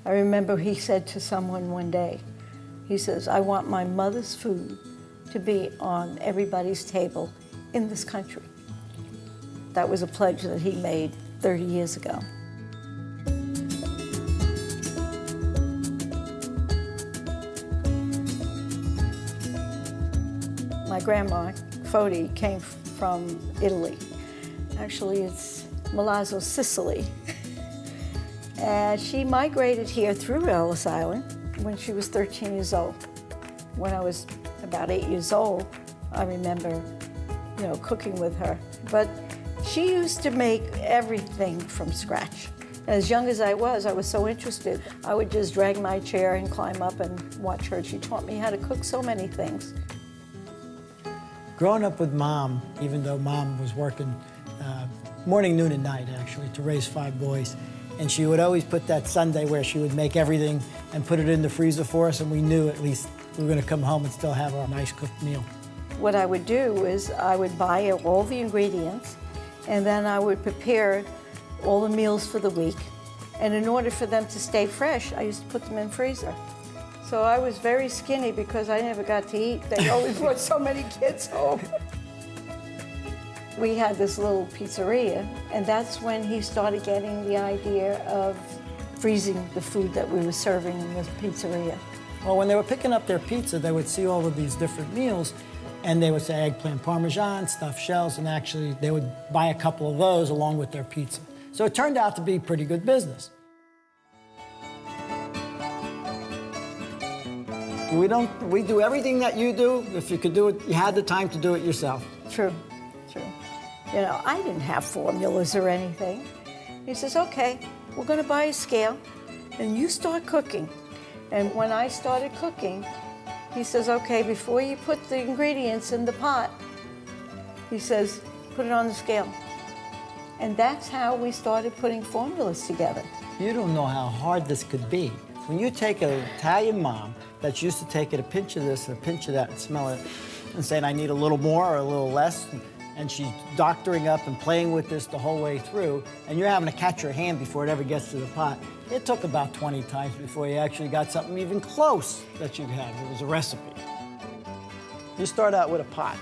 I remember he said to someone one day, he says, I want my mother's food to be on everybody's table in this country. That was a pledge that he made 30 years ago. My grandma, Fodi, came from Italy. Actually, it's Milazzo, Sicily. And she migrated here through Ellis Island when she was 13 years old. When I was about 8 years old, I remember, cooking with her. But she used to make everything from scratch. As young as I was so interested. I would just drag my chair and climb up and watch her. She taught me how to cook so many things. Growing up with Mom, even though Mom was working morning, noon, and night, actually, to raise 5 boys, and she would always put that Sunday where she would make everything and put it in the freezer for us, and we knew at least we were going to come home and still have our nice cooked meal. What I would do is I would buy all the ingredients, and then I would prepare all the meals for the week. And in order for them to stay fresh, I used to put them in freezer. So I was very skinny because I never got to eat. They always brought so many kids home. We had this little pizzeria, and that's when he started getting the idea of freezing the food that we were serving in the pizzeria. Well, when they were picking up their pizza, they would see all of these different meals, and they would say eggplant parmesan, stuffed shells, and actually they would buy a couple of those along with their pizza. So it turned out to be pretty good business. We do everything that you do. If you could do it, you had the time to do it yourself. True, true. I didn't have formulas or anything. He says, okay, we're gonna buy a scale and you start cooking. And when I started cooking, he says, okay, before you put the ingredients in the pot, he says, put it on the scale. And that's how we started putting formulas together. You don't know how hard this could be. When you take an Italian mom that's used to taking a pinch of this and a pinch of that and smell it and saying, I need a little more or a little less, and she's doctoring up and playing with this the whole way through, and you're having to catch her hand before it ever gets to the pot. It took about 20 times before you actually got something even close that you'd have. It was a recipe. You start out with a pot,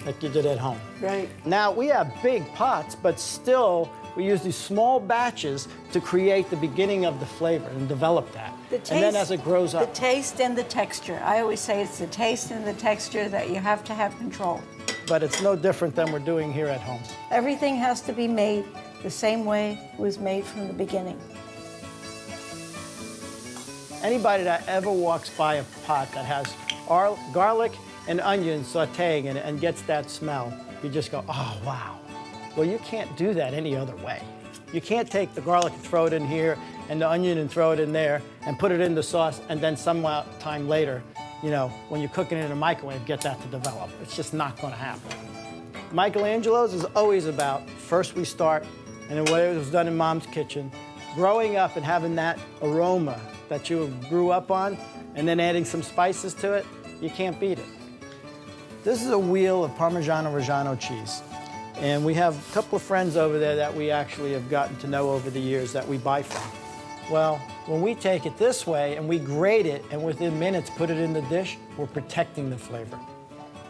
like you did at home. Right. Now, we have big pots, but still, we use these small batches to create the beginning of the flavor and develop that. And then as it grows up. The taste and the texture. I always say it's the taste and the texture that you have to have control. But it's no different than we're doing here at home. Everything has to be made the same way it was made from the beginning. Anybody that ever walks by a pot that has garlic and onion sauteing in it and gets that smell, you just go, oh, wow. Well, you can't do that any other way. You can't take the garlic and throw it in here and the onion and throw it in there and put it in the sauce and then some time later, when you're cooking it in a microwave, get that to develop. It's just not going to happen. Angelos is always about first we start, and then what it was done in Mom's kitchen, growing up and having that aroma that you grew up on, and then adding some spices to it, you can't beat it. This is a wheel of Parmigiano-Reggiano cheese. And we have a couple of friends over there that we actually have gotten to know over the years that we buy from. Well, when we take it this way and we grate it and within minutes put it in the dish, we're protecting the flavor.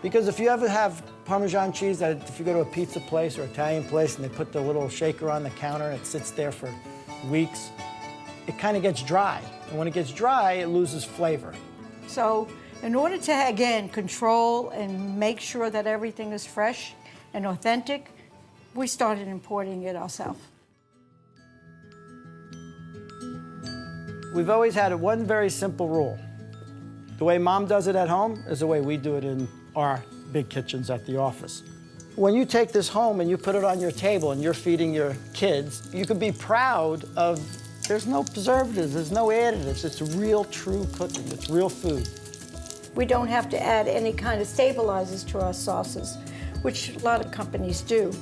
Because if you ever have Parmesan cheese that if you go to a pizza place or Italian place and they put the little shaker on the counter and it sits there for weeks, it kind of gets dry. And when it gets dry, it loses flavor. So in order to, again, control and make sure that everything is fresh and authentic, we started importing it ourselves. We've always had one very simple rule. The way Mom does it at home is the way we do it in our big kitchens at the office. When you take this home and you put it on your table and you're feeding your kids, you can be proud of, there's no preservatives, there's no additives. It's real, true cooking. It's real food. We don't have to add any kind of stabilizers to our sauces, which a lot of companies do,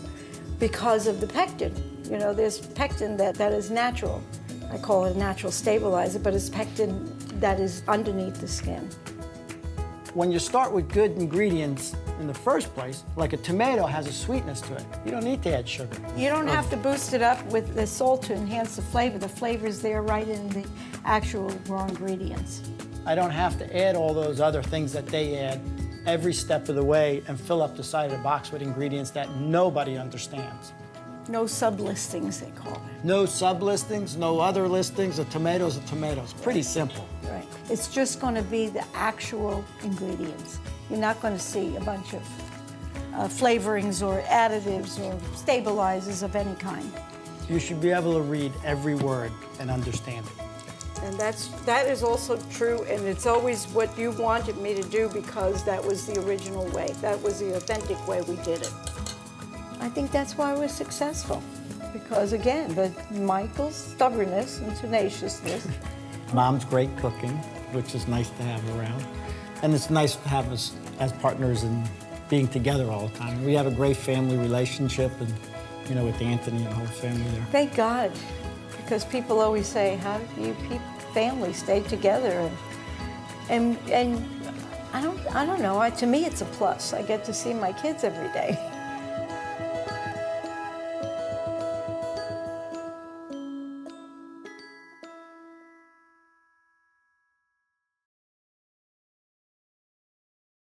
because of the pectin. There's pectin that is natural. I call it a natural stabilizer, but it's pectin that is underneath the skin. when you start with good ingredients in the first place, like a tomato has a sweetness to it, you don't need to add sugar. You don't have to boost it up with the salt to enhance the flavor. The flavor's there right in the actual raw ingredients. I don't have to add all those other things that they add every step of the way and fill up the side of the box with ingredients that nobody understands. No sub-listings, they call it. No sub-listings, no other listings. A tomato's a tomato. It's pretty simple. Right. It's just going to be the actual ingredients. You're not going to see a bunch of flavorings or additives or stabilizers of any kind. You should be able to read every word and understand it. And that is also true, and it's always what you wanted me to do because that was the original way. That was the authentic way we did it. I think that's why we're successful. Because again, Michael's stubbornness and tenaciousness. Mom's great cooking, which is nice to have around. And it's nice to have us as partners and being together all the time. We have a great family relationship and, you know, with Anthony and the whole family there. Thank God. Because people always say, how do you family stay together? And I don't know. To me, it's a plus. I get to see my kids every day.